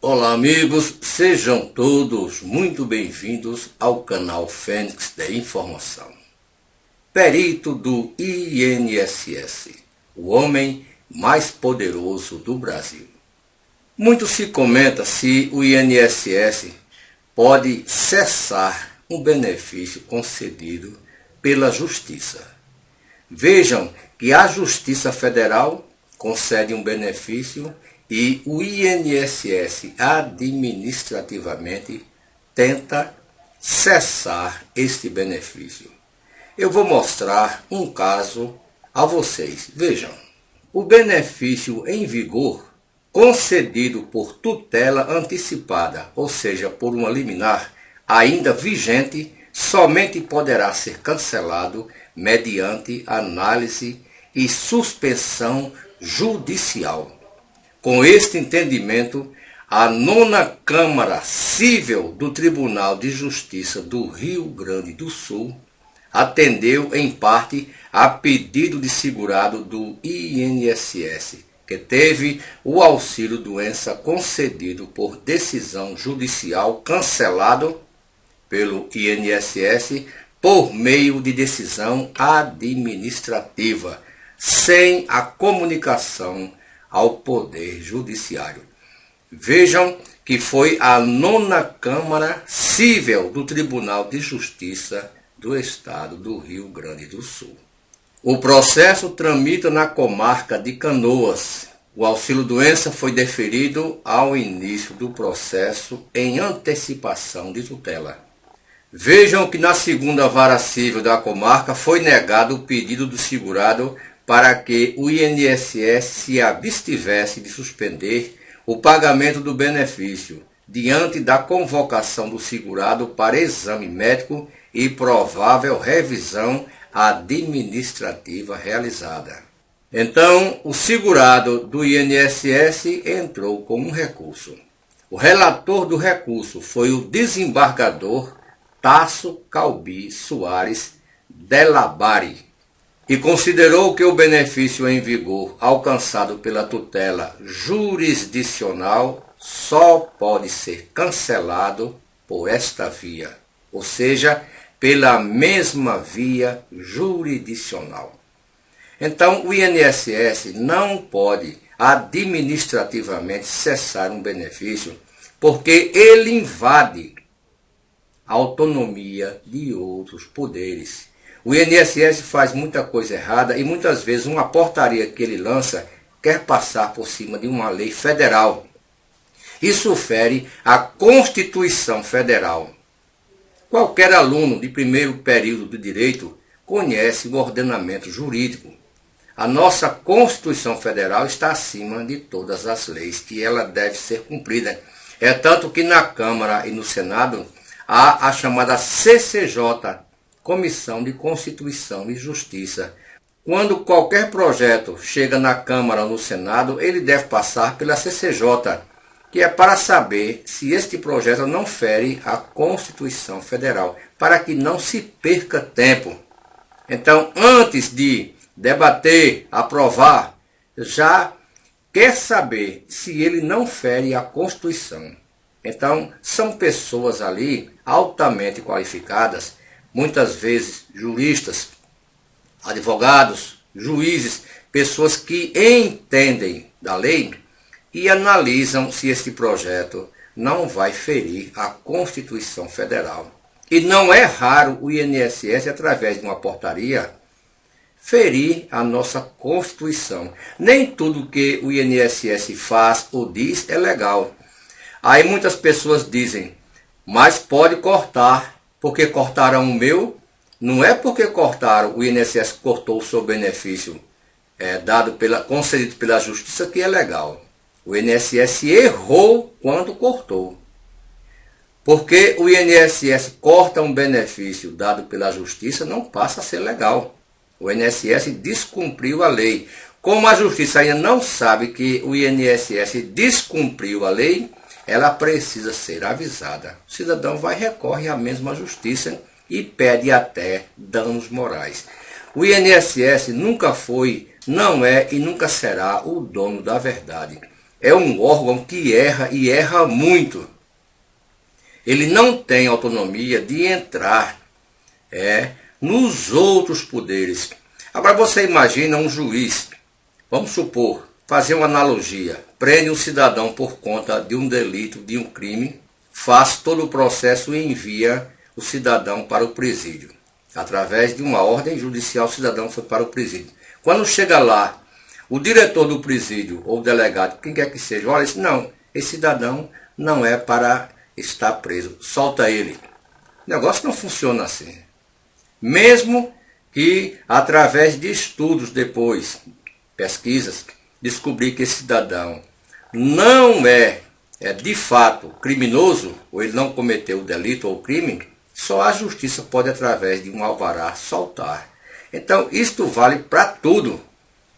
Olá amigos, sejam todos muito bem-vindos ao canal Fênix de Informação. Perito do INSS, o homem mais poderoso do Brasil. Muito se comenta se o INSS pode cessar um benefício concedido pela Justiça. Vejam que a Justiça Federal concede um benefício e o INSS administrativamente tenta cessar este benefício. Eu vou mostrar um caso a vocês. Vejam, o benefício em vigor concedido por tutela antecipada, ou seja, por uma liminar ainda vigente, somente poderá ser cancelado mediante análise e suspensão judicial. Com este entendimento, a 9ª Câmara Cível do Tribunal de Justiça do Rio Grande do Sul atendeu em parte a pedido de segurado do INSS, que teve o auxílio-doença concedido por decisão judicial cancelado pelo INSS por meio de decisão administrativa, sem a comunicação ao Poder Judiciário. Vejam que foi a 9ª Câmara Cível do Tribunal de Justiça do Estado do Rio Grande do Sul. O processo tramita na comarca de Canoas. O auxílio-doença foi deferido ao início do processo em antecipação de tutela. Vejam que na 2ª Vara Cível da comarca foi negado o pedido do segurado para que o INSS se abstivesse de suspender o pagamento do benefício, diante da convocação do segurado para exame médico e provável revisão administrativa realizada. Então, o segurado do INSS entrou com um recurso. O relator do recurso foi o desembargador Tasso Calbi Soares Delabari, e considerou que o benefício em vigor alcançado pela tutela jurisdicional só pode ser cancelado por esta via, ou seja, pela mesma via jurisdicional. Então, o INSS não pode administrativamente cessar um benefício porque ele invade a autonomia de outros poderes. O INSS faz muita coisa errada e muitas vezes uma portaria que ele lança quer passar por cima de uma lei federal. Isso fere a Constituição Federal. Qualquer aluno de primeiro período do direito conhece o ordenamento jurídico. A nossa Constituição Federal está acima de todas as leis e ela deve ser cumprida. É tanto que na Câmara e no Senado há a chamada CCJ, Comissão de Constituição e Justiça. Quando qualquer projeto chega na Câmara ou no Senado, ele deve passar pela CCJ, que é para saber se este projeto não fere a Constituição Federal, para que não se perca tempo. Então, antes de debater, aprovar, já quer saber se ele não fere a Constituição. Então, são pessoas ali altamente qualificadas, muitas vezes juristas, advogados, juízes, pessoas que entendem da lei e analisam se este projeto não vai ferir a Constituição Federal. E não é raro o INSS, através de uma portaria, ferir a nossa Constituição. Nem tudo que o INSS faz ou diz é legal. Aí muitas pessoas dizem, mas pode cortar, porque cortaram o meu. Não é porque cortaram, o INSS cortou o seu benefício concedido pela Justiça que é legal. O INSS errou quando cortou. Porque o INSS corta um benefício dado pela Justiça, não passa a ser legal. O INSS descumpriu a lei. Como a Justiça ainda não sabe que o INSS descumpriu a lei, ela precisa ser avisada. O cidadão recorre à mesma Justiça e pede até danos morais. O INSS nunca foi, não é e nunca será o dono da verdade. é um órgão que erra e erra muito. Ele não tem autonomia de entrar nos outros poderes. Agora você imagina um juiz, vamos supor, fazer uma analogia, prende um cidadão por conta de um delito, de um crime, faz todo o processo e envia o cidadão para o presídio. Através de uma ordem judicial, o cidadão foi para o presídio. Quando chega lá, o diretor do presídio, ou o delegado, quem quer que seja, olha, não, esse cidadão não é para estar preso, solta ele. O negócio não funciona assim. Mesmo que, através de estudos depois, pesquisas, descobrir que esse cidadão não é de fato criminoso, ou ele não cometeu o delito ou o crime, só a justiça pode, através de um alvará, soltar. Então, isto vale para tudo.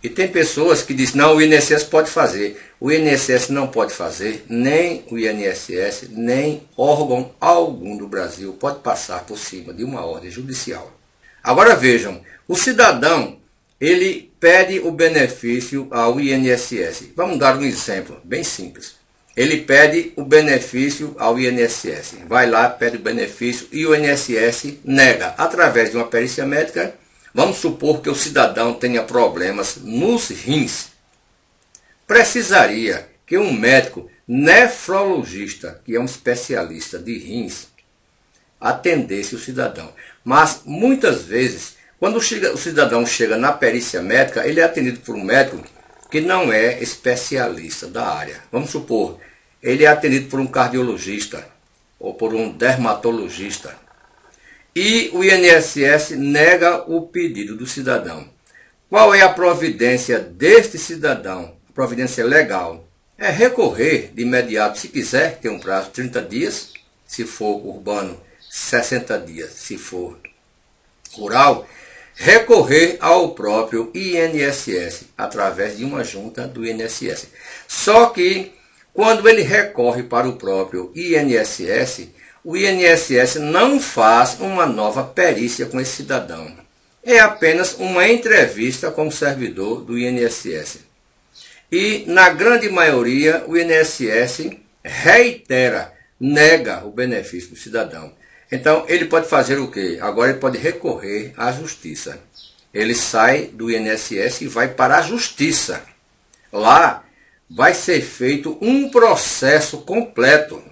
E tem pessoas que dizem, não, o INSS pode fazer. O INSS não pode fazer, nem o INSS, nem órgão algum do Brasil pode passar por cima de uma ordem judicial. Agora vejam, o cidadão, ele pede o benefício ao INSS. Vamos dar um exemplo bem simples. Ele pede o benefício ao INSS. Vai lá, pede o benefício e o INSS nega. Através de uma perícia médica, vamos supor que o cidadão tenha problemas nos rins. Precisaria que um médico nefrologista, que é um especialista de rins, atendesse o cidadão. Mas, muitas vezes, quando o cidadão chega na perícia médica, ele é atendido por um médico que não é especialista da área. Vamos supor, ele é atendido por um cardiologista ou por um dermatologista. E o INSS nega o pedido do cidadão. Qual é a providência deste cidadão? A providência legal é recorrer de imediato, se quiser, tem um prazo de 30 dias, se for urbano, 60 dias, se for rural, recorrer ao próprio INSS, através de uma junta do INSS. Só que, quando ele recorre para o próprio INSS, o INSS não faz uma nova perícia com esse cidadão. É apenas uma entrevista com o servidor do INSS. E, na grande maioria, o INSS reitera, nega o benefício do cidadão. Então, ele pode fazer o quê? Agora ele pode recorrer à justiça. Ele sai do INSS e vai para a justiça. Lá vai ser feito um processo completo.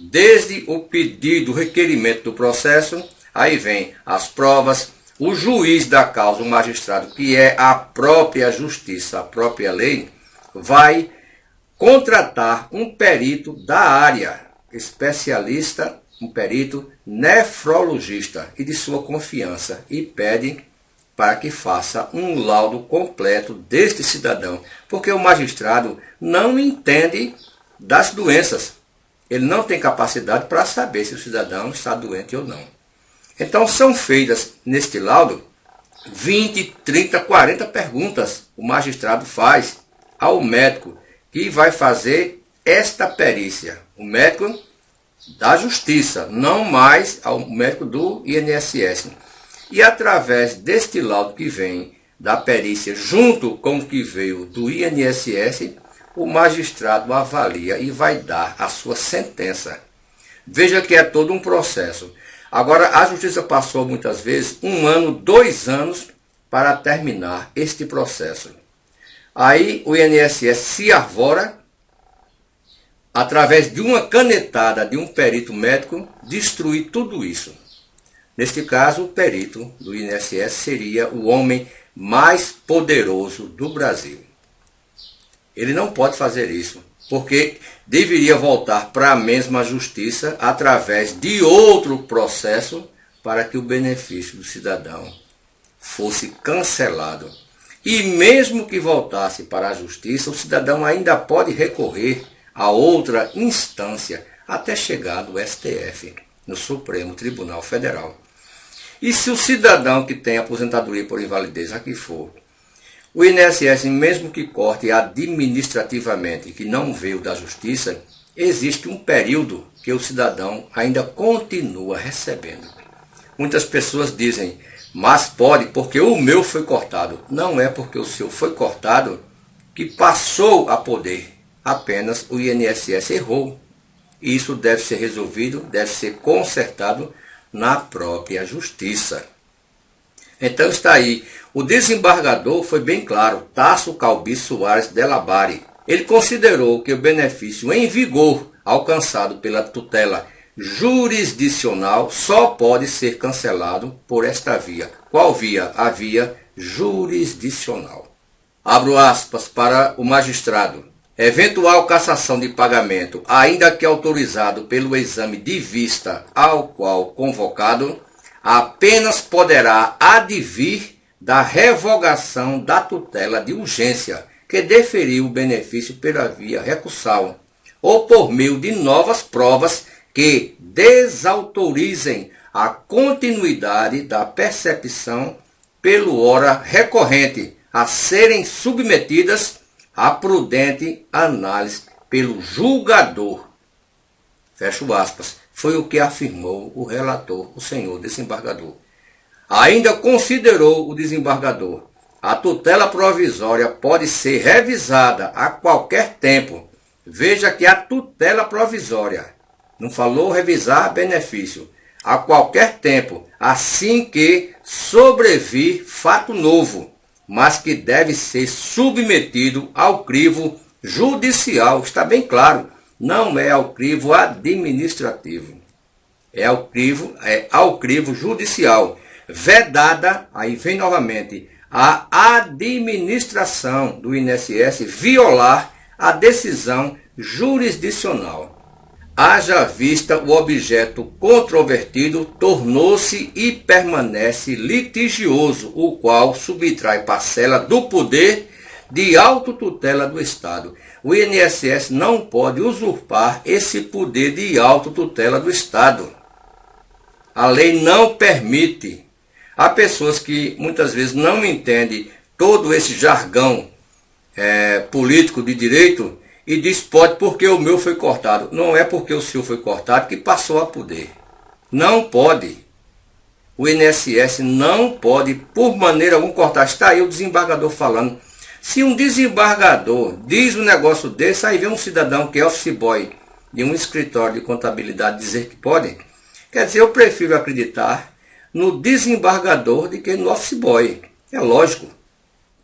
Desde o pedido, o requerimento do processo, aí vem as provas, o juiz da causa, o magistrado, que é a própria justiça, a própria lei, vai contratar um perito da área, especialista, um perito nefrologista e de sua confiança, e pede para que faça um laudo completo deste cidadão, porque o magistrado não entende das doenças. Ele não tem capacidade para saber se o cidadão está doente ou não. Então são feitas neste laudo 20, 30, 40 perguntas. O magistrado faz ao médico que vai fazer esta perícia. O médico da justiça, não mais ao médico do INSS. E através deste laudo que vem da perícia, junto com o que veio do INSS, o magistrado avalia e vai dar a sua sentença. Veja que é todo um processo. Agora, a justiça passou muitas vezes 1 ano, 2 anos para terminar este processo. Aí o INSS se arvora, através de uma canetada de um perito médico, destruir tudo isso. Neste caso, o perito do INSS seria o homem mais poderoso do Brasil. Ele não pode fazer isso, porque deveria voltar para a mesma justiça através de outro processo para que o benefício do cidadão fosse cancelado. E mesmo que voltasse para a justiça, o cidadão ainda pode recorrer a outra instância até chegar no STF, no Supremo Tribunal Federal. E se o cidadão que tem aposentadoria por invalidez, aqui for, o INSS, mesmo que corte administrativamente, que não veio da justiça, existe um período que o cidadão ainda continua recebendo. Muitas pessoas dizem, mas pode porque o meu foi cortado. Não é porque o seu foi cortado que passou a poder apenas o INSS errou. Isso deve ser resolvido, deve ser consertado na própria justiça. Então está aí, o desembargador foi bem claro, Tasso Calbi Soares de Labari. Ele considerou que o benefício em vigor alcançado pela tutela jurisdicional só pode ser cancelado por esta via. Qual via? A via jurisdicional. Abro aspas para o magistrado. Eventual cassação de pagamento, ainda que autorizado pelo exame de vista ao qual convocado, apenas poderá advir da revogação da tutela de urgência, que deferiu o benefício pela via recursal, ou por meio de novas provas que desautorizem a continuidade da percepção pelo ora recorrente a serem submetidas a prudente análise pelo julgador. Fecho aspas. Foi o que afirmou o relator, o senhor desembargador. Ainda considerou o desembargador: a tutela provisória pode ser revisada a qualquer tempo. Veja que a tutela provisória, não falou revisar benefício, a qualquer tempo, assim que sobrevir fato novo, mas que deve ser submetido ao crivo judicial. Está bem claro, não é ao crivo administrativo, é ao crivo judicial. Vedada, aí vem novamente, a administração do INSS violar a decisão jurisdicional. Haja vista o objeto controvertido tornou-se e permanece litigioso, o qual subtrai parcela do poder de autotutela do Estado. O INSS não pode usurpar esse poder de autotutela do Estado. A lei não permite. Há pessoas que muitas vezes não entendem todo esse jargão político de direito e diz pode porque o meu foi cortado. Não é porque o seu foi cortado que passou a poder. Não pode. O INSS não pode, por maneira alguma, cortar. Está aí o desembargador falando. Se um desembargador diz um negócio desse, aí vem um cidadão que é office boy de um escritório de contabilidade dizer que pode. Quer dizer, eu prefiro acreditar no desembargador do que no office boy. É lógico.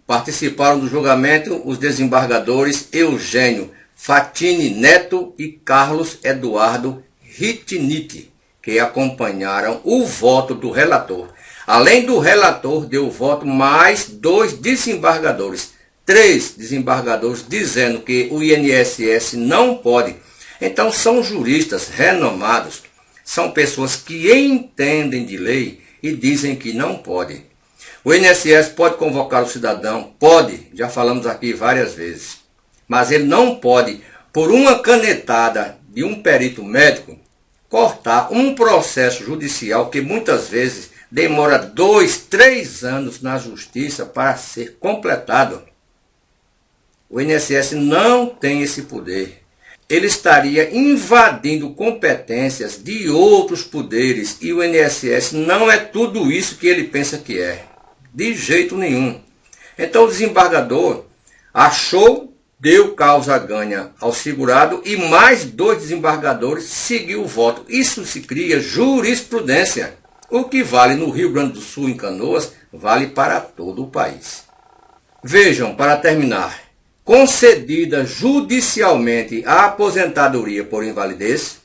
Participaram do julgamento os desembargadores Eugênio Fatini Neto e Carlos Eduardo Ritiniti, que acompanharam o voto do relator. Além do relator, deu voto mais 2 desembargadores. 3 desembargadores dizendo que o INSS não pode. Então são juristas renomados, são pessoas que entendem de lei e dizem que não pode. O INSS pode convocar o cidadão? Pode, já falamos aqui várias vezes. Mas ele não pode, por uma canetada de um perito médico, cortar um processo judicial que muitas vezes demora 2, 3 anos na justiça para ser completado. O INSS não tem esse poder. Ele estaria invadindo competências de outros poderes e o INSS não é tudo isso que ele pensa que é. De jeito nenhum. Então o desembargador achou, deu causa ganha ao segurado e mais 2 desembargadores seguiu o voto. Isso se cria jurisprudência. O que vale no Rio Grande do Sul, em Canoas, vale para todo o país. Vejam, para terminar, concedida judicialmente a aposentadoria por invalidez,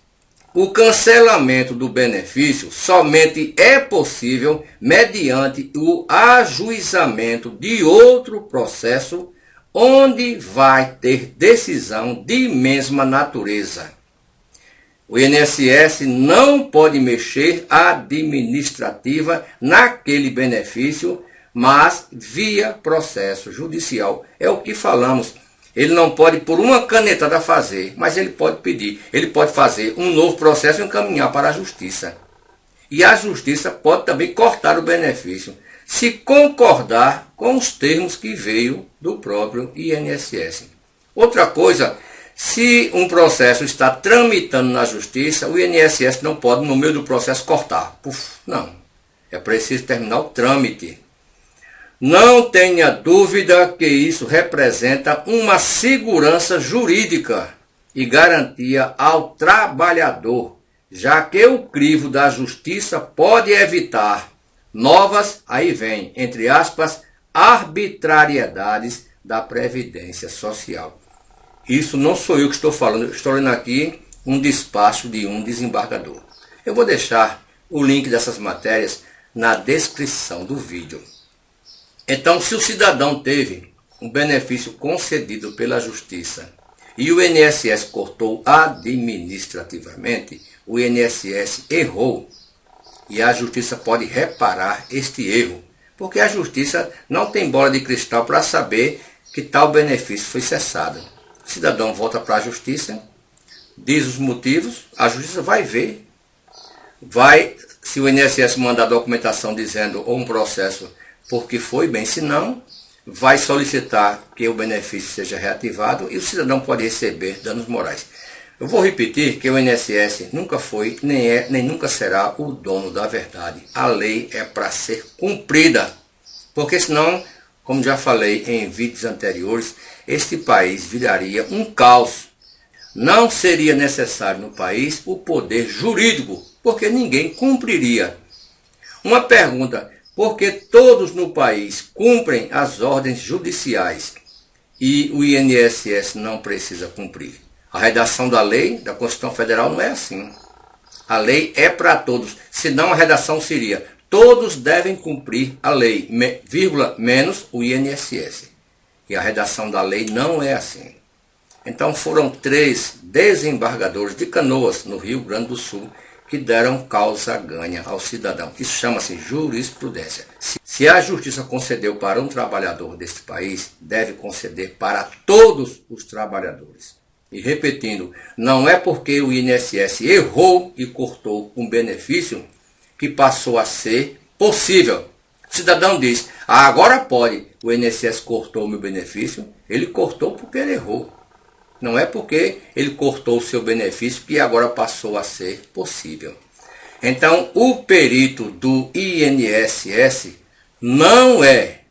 o cancelamento do benefício somente é possível mediante o ajuizamento de outro processo onde vai ter decisão de mesma natureza. O INSS não pode mexer administrativa naquele benefício, mas via processo judicial. É o que falamos. Ele não pode, por uma canetada, fazer, mas ele pode pedir. Ele pode fazer um novo processo e encaminhar para a justiça. E a justiça pode também cortar o benefício, se concordar com os termos que veio do próprio INSS. Outra coisa, se um processo está tramitando na justiça, o INSS não pode, no meio do processo, cortar. Não. É preciso terminar o trâmite. Não tenha dúvida que isso representa uma segurança jurídica e garantia ao trabalhador, já que o crivo da justiça pode evitar novas, aí vem, entre aspas, arbitrariedades da Previdência Social. Isso não sou eu que estou falando, estou lendo aqui um despacho de um desembargador. Eu vou deixar o link dessas matérias na descrição do vídeo. Então, se o cidadão teve um benefício concedido pela Justiça e o INSS cortou administrativamente, o INSS errou e a Justiça pode reparar este erro, porque a Justiça não tem bola de cristal para saber que tal benefício foi cessado. O cidadão volta para a Justiça, diz os motivos, a Justiça vai ver, se o INSS mandar documentação dizendo ou um processo porque foi bem, se não, vai solicitar que o benefício seja reativado e o cidadão pode receber danos morais. Eu vou repetir que o INSS nunca foi, nem é, nem nunca será o dono da verdade. A lei é para ser cumprida, porque senão, como já falei em vídeos anteriores, este país viraria um caos. Não seria necessário no país o poder jurídico, porque ninguém cumpriria. Uma pergunta: por que todos no país cumprem as ordens judiciais e o INSS não precisa cumprir? A redação da lei, da Constituição Federal, não é assim. A lei é para todos, senão a redação seria: todos devem cumprir a lei, vírgula, menos o INSS. E a redação da lei não é assim. Então foram 3 desembargadores de Canoas, no Rio Grande do Sul, que deram causa ganha ao cidadão. Isso chama-se jurisprudência. Se a Justiça concedeu para um trabalhador deste país, deve conceder para todos os trabalhadores. E repetindo, não é porque o INSS errou e cortou um benefício que passou a ser possível. O cidadão diz: agora pode, o INSS cortou o meu benefício. Ele cortou porque ele errou. Não é porque ele cortou o seu benefício que agora passou a ser possível. Então, o perito do INSS não é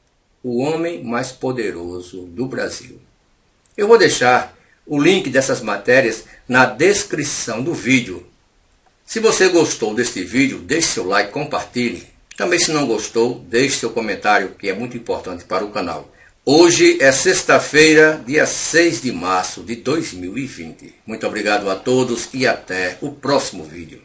o homem mais poderoso do Brasil. Eu vou deixar o link dessas matérias na descrição do vídeo. Se você gostou deste vídeo, deixe seu like, compartilhe. Também, se não gostou, deixe seu comentário, que é muito importante para o canal. Hoje é sexta-feira, dia 6 de março de 2020. Muito obrigado a todos e até o próximo vídeo.